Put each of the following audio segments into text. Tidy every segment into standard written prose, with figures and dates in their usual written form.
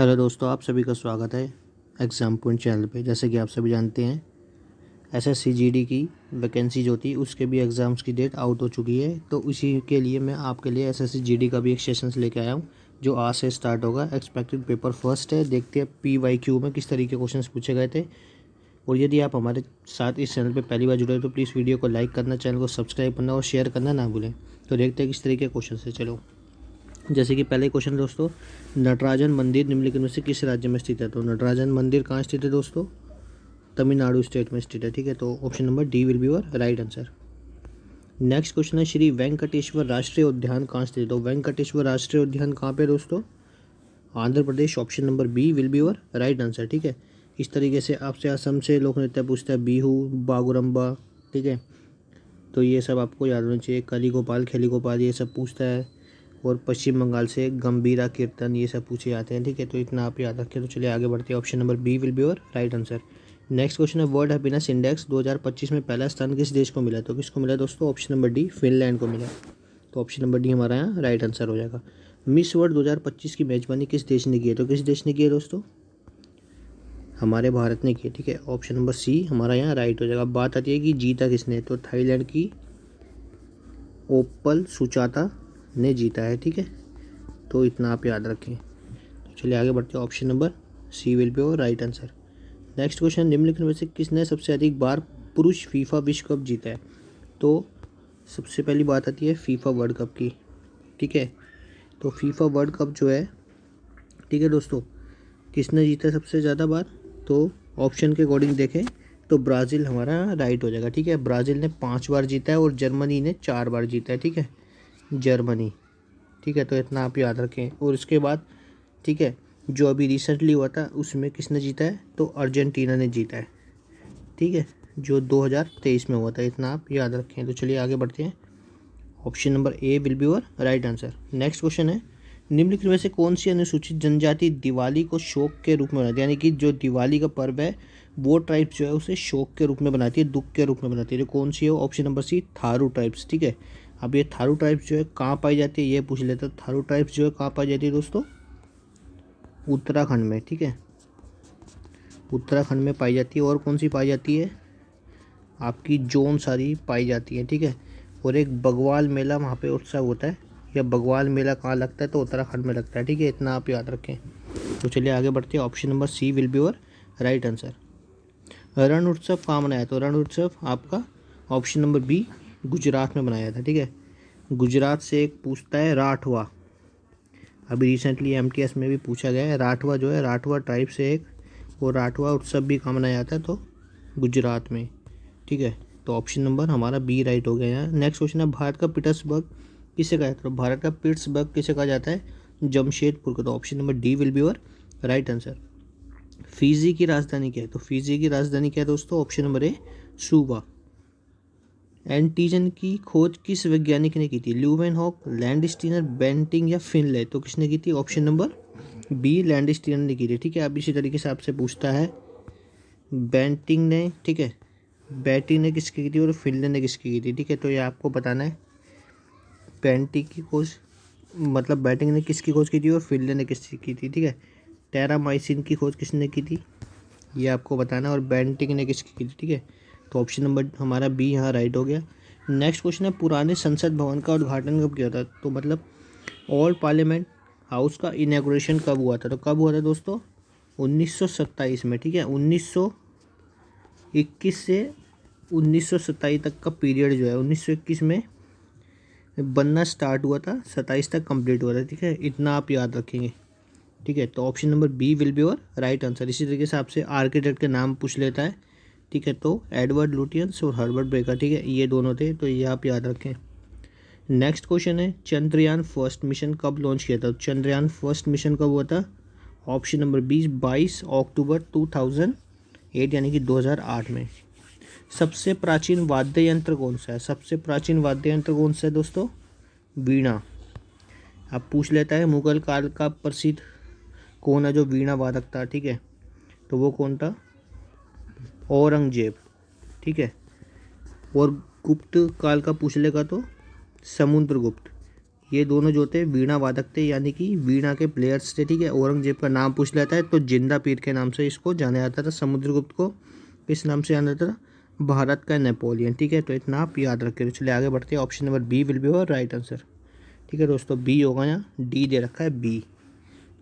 Hello दोस्तों, आप सभी का स्वागत है एग्ज़ाम पॉइंट चैनल पे। जैसे कि आप सभी जानते हैं, एसएससी जीडी की वैकेंसी जो थी उसके भी एग्ज़ाम्स की डेट आउट हो चुकी है। तो उसी के लिए मैं आपके लिए एसएससी जीडी का भी एक सेशंस लेके आया हूँ जो आज से स्टार्ट होगा। एक्सपेक्टेड पेपर फर्स्ट है। देखते हैं PYQ में किस तरीके के क्वेश्चन पूछे गए थे। और यदि आप हमारे साथ इस चैनल पर पहली बार जुड़े हो तो प्लीज़ वीडियो को लाइक करना, चैनल को सब्सक्राइब करना और शेयर करना ना भूलें। तो देखते हैं किस तरीके के क्वेश्चन है। चलो, जैसे कि पहले क्वेश्चन दोस्तों, नटराजन मंदिर निम्नलिखित में से किस राज्य में स्थित है? तो नटराजन मंदिर कहाँ स्थित है दोस्तों? तमिलनाडु स्टेट में स्थित है। ठीक है, तो option number D will be your right answer. Next question है, श्री वेंकटेश्वर राष्ट्रीय उद्यान कहाँ स्थित है? तो वेंकटेश्वर राष्ट्रीय उद्यान कहाँ पे दोस्तों? Andhra Pradesh. Option number B will be your right answer. ठीक है, इस तरीके से आपसे असम से लोक नृत्य पूछता है, बिहू, बागुरम्बा। ठीक है, तो ये सब आपको याद होना चाहिए। कली गोपाल, खेली गोपाल, ये सब पूछता है। और पश्चिम बंगाल से गंभीरा कीर्तन, ये सब पूछे जाते हैं। ठीक है, तो इतना आप याद रखें। तो चलिए आगे बढ़ते हैं। Option number B will be your right answer. Next question है, वर्ल्ड हैप्पीनेस इंडेक्स 2025 में पहला स्थान किस देश को मिला? तो किसको मिला दोस्तों? ऑप्शन नंबर डी फिनलैंड को मिला। तो ऑप्शन नंबर डी हमारा यहाँ राइट आंसर हो जाएगा। मिस वर्ल्ड 2025 की मेजबानी किस देश ने की है? तो किस देश ने की है दोस्तों? हमारे भारत ने की है। ठीक है, ऑप्शन नंबर सी हमारा यहाँ राइट हो जाएगा। बात आती है कि जीता किसने, तो थाईलैंड की ओप्पल सुचाता ने जीता है। ठीक है, तो इतना आप याद रखें। तो चलिए आगे बढ़ते हैं। Option number C will be our right answer. Next question, निम्नलिखित में से किसने सबसे अधिक बार पुरुष फीफा विश्व कप जीता है? तो सबसे पहली बात आती है फीफा वर्ल्ड कप की। ठीक है, तो फीफा वर्ल्ड कप जो है, ठीक है दोस्तों, किसने जीता है सबसे ज़्यादा बार? तो ऑप्शन के अकॉर्डिंग देखें तो ब्राज़ील हमारा राइट हो जाएगा। ठीक है, ब्राज़ील ने 5 बार जीता है और जर्मनी ने 4 बार जीता है। ठीक है, जर्मनी। ठीक है, तो इतना आप याद रखें। और उसके बाद ठीक है, जो अभी रिसेंटली हुआ था उसमें किसने जीता है? तो अर्जेंटीना ने जीता है। ठीक है, जो 2023 में हुआ था। इतना आप याद रखें। तो चलिए आगे बढ़ते हैं। Option number A will be your right answer. Next question है, निम्नलिखित में से कौन सी अनुसूचित जनजाति दिवाली को शोक के रूप में मनाती है? यानी कि जो दिवाली का पर्व है वो ट्राइब्स जो है उसे शोक के रूप में बनाती है, दुख के रूप में बनाती है। तो कौन सी है? Option number C Tharu tribes. ठीक है, अब ये थारू ट्राइब्स जो है कहाँ पाई जाती है ये पूछ लेते हैं। थारू ट्राइब्स जो है कहाँ पाई जाती है दोस्तों? उत्तराखंड में। ठीक है, उत्तराखंड में पाई जाती है। और कौन सी पाई जाती है? आपकी जौन सारी पाई जाती है। ठीक है, और एक बगवाल मेला वहाँ पे उत्सव होता है, या बगवाल मेला कहाँ लगता है? तो उत्तराखंड में लगता है। ठीक है, इतना आप याद रखें। तो चलिए आगे बढ़ते हैं। Option number C will be your right answer. Rann Utsav कहाँ मनाया? तो रण उत्सव आपका ऑप्शन नंबर बी गुजरात में बनाया था। ठीक है, गुजरात से एक पूछता है राठवा। अभी रिसेंटली MTS में भी पूछा गया है। राठवा जो है, राठवा ट्राइब से एक, और राठवा उत्सव भी कहाँ मनाया जाता है? तो गुजरात में। ठीक है, तो ऑप्शन नंबर हमारा बी राइट हो गया है। नेक्स्ट क्वेश्चन है, भारत का पिट्सबर्ग किसे कहा जाता है? तो भारत का पिट्सबर्ग किसे कहा जाता है? जमशेदपुर को। तो option number D will be your right answer. Fiji की राजधानी क्या है? तो फिजी की राजधानी क्या है दोस्तों? ऑप्शन नंबर ए सुवा। एंटीजन की खोज किस वैज्ञानिक ने की थी? ल्यूवेनहॉक, लैंडस्टीनर, बेंटिंग या फिनले? तो किसने की थी? ऑप्शन नंबर बी लैंडस्टीनर ने की थी। ठीक है, अब इसी तरीके से आपसे पूछता है बेंटिंग ने, ठीक है, बेंटिंग ने किसकी की थी और फिनले ने किसकी की थी? ठीक है, तो ये आपको बताना है। बेंटिंग की खोज मतलब बेंटिंग ने किसकी खोज की थी और फिनले ने किसकी की थी? ठीक है, टेरामाइसिन की खोज किसने की थी ये आपको बताना है, और बेंटिंग ने किसकी की थी? ठीक है, तो ऑप्शन नंबर हमारा बी यहाँ राइट हो गया। नेक्स्ट क्वेश्चन है, पुराने संसद भवन का उद्घाटन कब किया था? तो मतलब ऑल पार्लियामेंट हाउस का इनॉग्रेशन कब हुआ था? तो कब हुआ था दोस्तों? 1927 में। ठीक है, 1921 से 1927 तक का पीरियड जो है, 1921 में बनना स्टार्ट हुआ था, 27 तक कंप्लीट हुआ था। ठीक है, इतना आप याद रखेंगे। ठीक है, तो option number B will be our right answer. इसी तरीके से आपसे आर्किटेक्ट के नाम पूछ लेता है। ठीक है, तो एडवर्ड लुटियंस और हर्बर्ट ब्रेकर, ठीक है, ये दोनों थे, तो ये आप याद रखें। नेक्स्ट क्वेश्चन है, चंद्रयान फर्स्ट मिशन कब लॉन्च किया था? चंद्रयान फर्स्ट मिशन कब हुआ था? ऑप्शन नंबर 22 अक्टूबर 2008, यानी कि 2008 में। सबसे प्राचीन वाद्य यंत्र कौन सा है? सबसे प्राचीन वाद्य यंत्र कौन सा है दोस्तों? वीणा। अब पूछ लेता है मुगल काल का प्रसिद्ध कौन है जो वीणा वादक था? ठीक है, तो वो कौन था? औरंगजेब। ठीक है, और गुप्त काल का पूछ लेगा तो समुद्रगुप्त। ये दोनों जो थे वीणा वादक थे, यानी कि वीणा के प्लेयर्स थे, ठीक है। औरंगजेब का नाम पूछ लेता है तो जिंदा पीर के नाम से इसको जाना जाता था। समुद्रगुप्त को किस नाम से जाना जाता था? भारत का नेपोलियन, ठीक है। तो इतना आप याद रखें। तो चलिए आगे बढ़ते हैं। Option number B will be our right answer, ठीक है दोस्तों। बी होगा, यहाँ डी दे रखा है बी,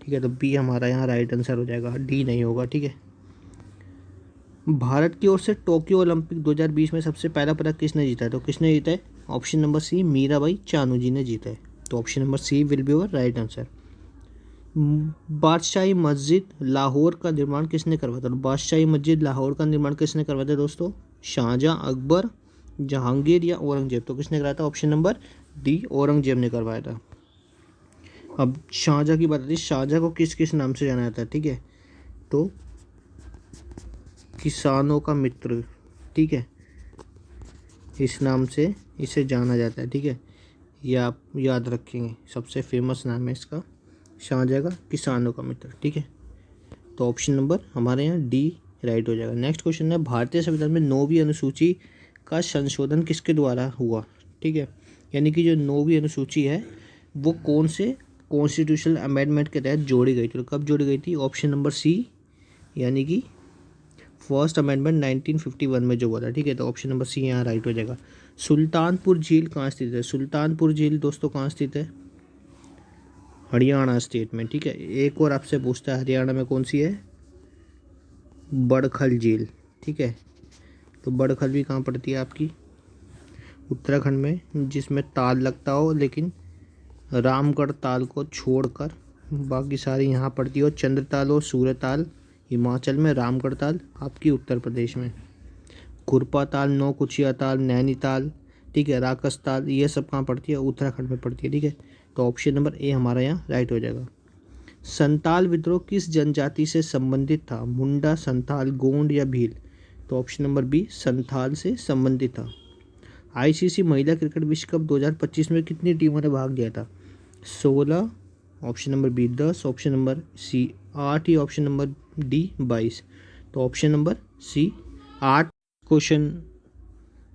ठीक है। तो बी हमारा यहाँ राइट आंसर हो जाएगा, डी नहीं होगा, ठीक है। भारत की ओर से टोक्यो ओलंपिक 2020 में सबसे पहला पदक किसने जीता है? तो किसने जीता है? Option number C Mirabai Chanu ji ने जीता है। तो option number C will be our right answer. Badshahi Masjid Lahore का निर्माण किसने करवाया था? बादशाही मस्जिद लाहौर का निर्माण किसने करवाया था दोस्तों? शाहजहां, अकबर, जहांगीर या औरंगजेब? तो किसने कराया था? ऑप्शन नंबर डी औरंगजेब ने करवाया था। अब शाहजहां की बात आती है, शाहजहां को किस किस नाम से जाना जाता है, ठीक है। तो किसानों का मित्र, ठीक है, इस नाम से इसे जाना जाता है, ठीक है। ये आप याद रखेंगे, सबसे फेमस नाम है इसका, शाहजहां का किसानों का मित्र, ठीक है। तो ऑप्शन नंबर हमारे यहाँ डी राइट हो जाएगा। नेक्स्ट क्वेश्चन है, भारतीय संविधान में 9वीं अनुसूची का संशोधन किसके द्वारा हुआ, ठीक है। यानी कि जो 9वीं अनुसूची है वो कौन से कॉन्स्टिट्यूशनल अमेंडमेंट के तहत जोड़ी गई थी? तो कब जोड़ी गई थी? ऑप्शन नंबर सी, यानी कि फर्स्ट अमेंडमेंट 1951 में जो हुआ था, ठीक है। तो ऑप्शन नंबर सी यहाँ राइट हो जाएगा। सुल्तानपुर झील कहाँ स्थित है? सुल्तानपुर झील दोस्तों कहाँ स्थित है? हरियाणा स्टेट में, ठीक है। एक और आपसे पूछता है, हरियाणा में कौन सी है? बड़खल झील, ठीक है। तो बड़खल भी कहाँ पड़ती है आपकी? उत्तराखंड में, जिसमें ताल लगता हो, लेकिन रामगढ़ ताल को छोड़कर बाकी सारी यहाँ पड़ती हो। चंद्रताल और सूर्यताल हिमाचल में, रामगढ़ ताल आपकी उत्तर प्रदेश में। खुरपा ताल, नौकुचिया ताल, नैनीताल, ठीक है, राकस ताल, ये सब कहाँ पड़ती है? उत्तराखंड में पड़ती है, ठीक है। तो ऑप्शन नंबर ए हमारा यहाँ राइट हो जाएगा। संताल विद्रोह किस जनजाति से संबंधित था? मुंडा, संथाल, गोंड या भील? तो ऑप्शन नंबर बी संथाल से संबंधित था। आईसीसी महिला क्रिकेट विश्व कप 2025 में कितनी टीमों ने भाग लिया था? 16, option number B 10, option number C 8 या ऑप्शन नंबर डी 22? तो option number C 8 question.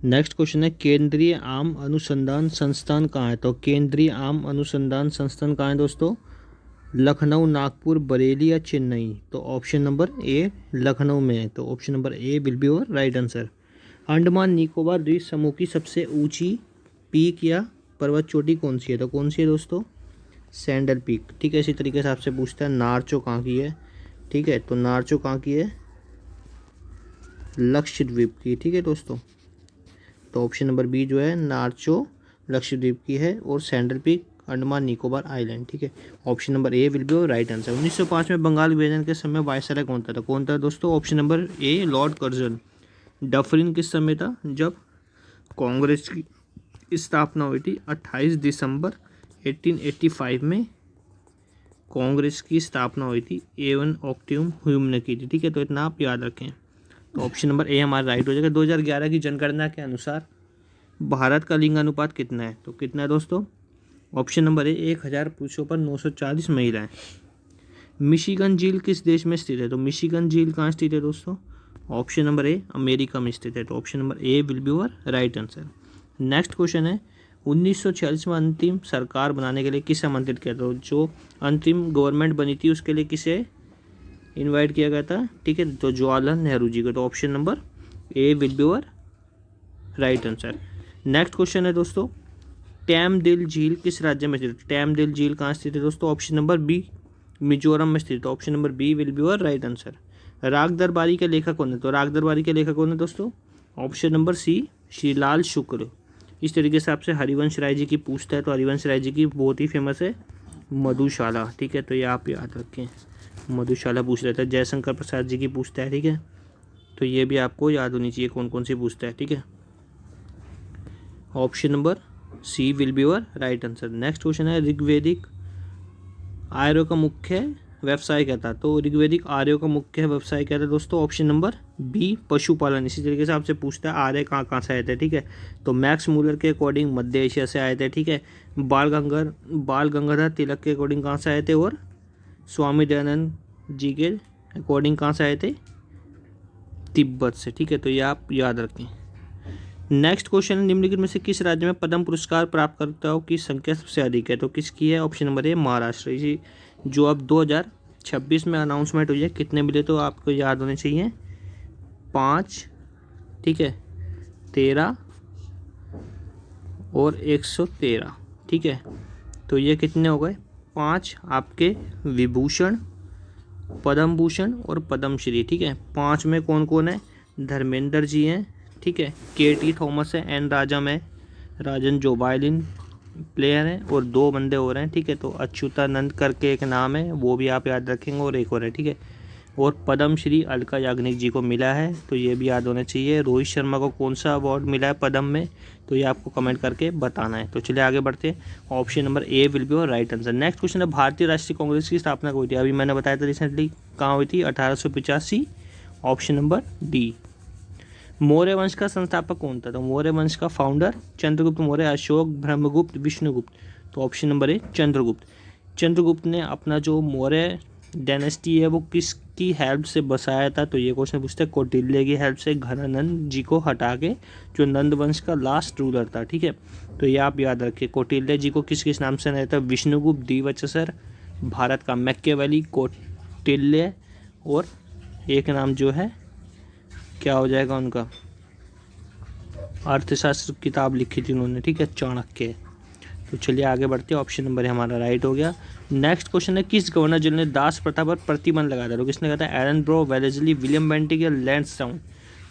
Next question है, केंद्रीय आम अनुसंधान संस्थान कहाँ है? तो केंद्रीय आम अनुसंधान संस्थान कहाँ है दोस्तों? लखनऊ, नागपुर, बरेली या चेन्नई? तो ऑप्शन नंबर ए लखनऊ में है। तो option number A will be our right answer. Andaman Nicobar द्वीप समूह की सबसे ऊंची पीक या पर्वत चोटी कौन सी है? तो कौन सी है दोस्तों? सैंडल पीक, ठीक है। इसी तरीके से आपसे पूछता है नारचो कहाँ की है, ठीक है। तो नारचो कहाँ की है? लक्षद्वीप की, ठीक है दोस्तों। तो ऑप्शन नंबर बी जो है नारचो लक्षद्वीप की है, और sandal peak Andaman Nicobar island, ठीक है। Option number A will B right answer. 1905 में बंगाल विभाजन के समय वायसराय कौन था? तो कौन था दोस्तों? ऑप्शन नंबर ए लॉर्ड कर्जन। डफरिन किस समय था? जब कांग्रेस की स्थापना हुई थी 28 दिसंबर 1885 में कांग्रेस की स्थापना हुई थी। एवन ऑक्टिवम ह्यूम ने की थी, ठीक है। तो इतना आप याद रखें। तो ऑप्शन नंबर ए हमारा राइट हो जाएगा। 2011 की जनगणना के अनुसार भारत का लिंग अनुपात कितना है? तो कितना है दोस्तों? ऑप्शन नंबर ए 1000 पुरुषों पर 940 महिलाएं। मिशिगन झील किस देश में स्थित है? तो मिशिगन झील कहाँ स्थित है दोस्तों? ऑप्शन नंबर ए अमेरिका में स्थित है। तो option number A will be your right answer. Next question है, 1946 में अंतिम सरकार बनाने के लिए किसे आमंत्रित किया था? जो अंतिम गवर्नमेंट बनी थी उसके लिए किसे इनवाइट किया गया था, ठीक है। तो जवाहरलाल नेहरू जी को। तो option number A will be your right answer. Next question है दोस्तों, टैमदिल झील किस राज्य में स्थित है? टैमदिल झील कहाँ स्थित है दोस्तों? ऑप्शन नंबर बी मिजोरम में स्थित है। Option number B will be your right answer. Raag Darbari के लेखक कौन है? तो राग दरबारी के लेखक कौन है दोस्तों? ऑप्शन नंबर सी श्रीलाल शुक्ल। इस तरीके से आपसे हरिवंश राय जी की पूछता है, तो हरिवंश राय जी की बहुत ही फेमस है मधुशाला, ठीक है। तो ये आप याद रखें, मधुशाला पूछ रहा था। जयशंकर प्रसाद जी की पूछता है, ठीक है। तो ये भी आपको याद होनी चाहिए कौन कौन सी पूछता है, ठीक है। Option number C will be your right answer. Next question है, ऋग्वेदिक आर्यों का मुख्य व्यवसाय क्या था? तो ऋग्वेदिक आर्यों का मुख्य व्यवसाय क्या था दोस्तों? ऑप्शन नंबर बी पशुपालन। इसी तरीके से आपसे पूछता है आर्य कहाँ कहाँ से आए थे, ठीक है। तो मैक्स मूलर के अकॉर्डिंग मध्य एशिया से आए थे, ठीक है। बाल गंगाधर तिलक के अकॉर्डिंग कहाँ से आए थे? और स्वामी दयानंद जी के अकॉर्डिंग कहाँ से आए थे? तिब्बत से, ठीक है। तो ये आप याद रखें। नेक्स्ट क्वेश्चन, निम्नलिखित में से किस राज्य में पद्म पुरस्कार प्राप्तकर्ताओं की संख्या सबसे अधिक है? तो किसकी है? Option number A Maharashtra. जी, जो अब 2026 में अनाउंसमेंट हुई है, कितने मिले तो आपको याद होने चाहिए, 5, ठीक है, 13 और 113, ठीक है। तो ये कितने हो गए? 5 आपके विभूषण, पद्म भूषण और पद्मश्री, ठीक है। 5 में कौन कौन है? धर्मेंद्र जी हैं, ठीक है, KT थॉमस है, एन राजन जो वायलिन प्लेयर हैं, और 2 बंदे हो रहे हैं, ठीक है। तो अच्युतानंद करके एक नाम है, वो भी आप याद रखेंगे, और एक और है, ठीक है। और पद्मश्री अलका याग्निक जी को मिला है, तो ये भी याद होना चाहिए। रोहित शर्मा को कौन सा अवार्ड मिला है पद्म में? तो ये आपको कमेंट करके बताना है। तो चलिए आगे बढ़ते हैं। Option number A will be our right answer. Next question है, भारतीय राष्ट्रीय कांग्रेस की स्थापना हुई थी? अभी मैंने बताया था रिसेंटली, कहाँ हुई थी? 1885। Option number D. मौर्य वंश का संस्थापक कौन था? तो मौर्य वंश का फाउंडर चंद्रगुप्त मौर्य, अशोक, ब्रह्मगुप्त, विष्णुगुप्त। तो ऑप्शन नंबर ए चंद्रगुप्त। चंद्रगुप्त ने अपना जो मौर्य डायनेस्टी है वो किसकी हेल्प से बसाया था? तो ये क्वेश्चन पूछते हैं, कौटिल्य की हेल्प से, घनानंद जी को हटा के, जो नंद वंश का लास्ट रूलर था, ठीक है। तो ये आप याद रखिए, कौटिल्य जी को किस किस नाम से नहीं था? विष्णुगुप्त, दिवचसर, भारत का मैकियावेली, कौटिल्य, और एक नाम जो है क्या हो जाएगा उनका, अर्थशास्त्र किताब लिखी थी उन्होंने, ठीक है, चाणक्य। तो चलिए आगे बढ़ते हैं। ऑप्शन नंबर हमारा राइट हो गया। नेक्स्ट क्वेश्चन है, किस गवर्नर जनरल ने दास प्रथा पर प्रतिबंध लगाया था? तो किसने कहा था? Ellenborough, Wellesley, William Bentinck या लैंसडाउन।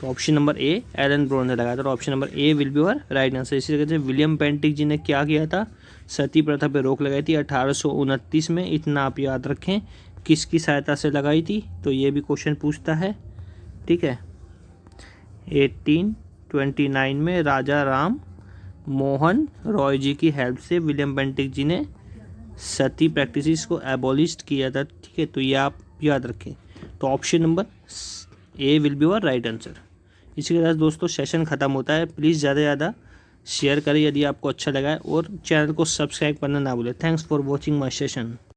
तो option number A Ellenborough ने लगाया था, और option number A will be our right answer. इसी तरह से विलियम बेंटिक जी ने क्या किया था? सती प्रथा पर रोक लगाई थी 1829 में, इतना आप याद रखें। किसकी सहायता से लगाई थी? तो ये भी क्वेश्चन पूछता है, ठीक है। 1829 में राजा राम मोहन रॉय जी की हेल्प से विलियम बेंटिक जी ने सती प्रैक्टिसेस को एबॉलिश किया था, ठीक है। तो ये आप याद रखें। तो option number A will be our right answer. इसी के साथ दोस्तों सेशन ख़त्म होता है। प्लीज़ ज़्यादा से ज़्यादा शेयर करें यदि आपको अच्छा लगा है, और चैनल को सब्सक्राइब करना ना भूलें। Thanks for watching my session.